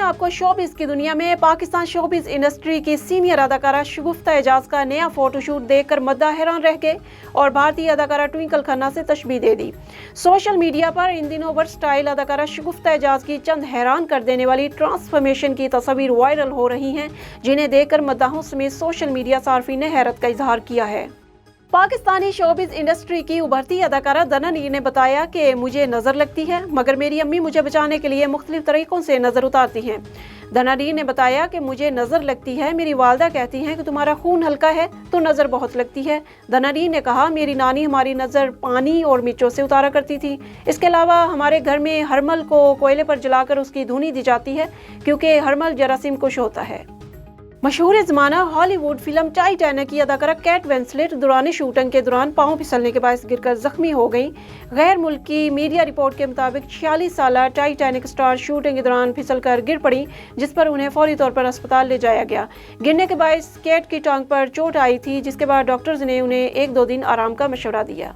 آپ کو شوبز کی دنیا میں پاکستان شوبز انڈسٹری کی سینئر اداکارہ شگفتہ اعجاز کا نیا فوٹو شوٹ دیکھ کر مداح حیران رہ گئے اور بھارتی اداکارہ ٹوئنکل کھنہ سے تشبیہ دے دی۔ سوشل میڈیا پر ان دنوں ورسٹائل اداکارہ شگفتہ اعجاز کی چند حیران کر دینے والی ٹرانسفارمیشن کی تصاویر وائرل ہو رہی ہیں، جنہیں دیکھ کر مداحوں سمیت سوشل میڈیا صارفین نے حیرت کا اظہار کیا ہے۔ پاکستانی شوبز انڈسٹری کی ابھرتی اداکارہ دنا نیر نے بتایا کہ مجھے نظر لگتی ہے، مگر میری امی مجھے بچانے کے لیے مختلف طریقوں سے نظر اتارتی ہیں۔ دنا نیر نے بتایا کہ مجھے نظر لگتی ہے، میری والدہ کہتی ہیں کہ تمہارا خون ہلکا ہے تو نظر بہت لگتی ہے۔ دنا نیر نے کہا، میری نانی ہماری نظر پانی اور مرچوں سے اتارا کرتی تھی۔ اس کے علاوہ ہمارے گھر میں ہرمل کو کوئلے پر جلا کر اس کی دھونی دی جاتی ہے کیونکہ ہرمل جراثیم کش ہوتا ہے۔ مشہور زمانہ ہالی ووڈ فلم ٹائٹینک کی اداکارہ کیٹ وینسلیٹ دوران شوٹنگ کے دوران پاؤں پھسلنے کے باعث گر کر زخمی ہو گئی۔ غیر ملکی میڈیا رپورٹ کے مطابق 46 سالہ ٹائٹینک سٹار شوٹنگ کے دوران پھسل کر گر پڑی، جس پر انہیں فوری طور پر اسپتال لے جایا گیا۔ گرنے کے باعث کیٹ کی ٹانگ پر چوٹ آئی تھی، جس کے بعد ڈاکٹرز نے انہیں 1-2 دن آرام کا مشورہ دیا۔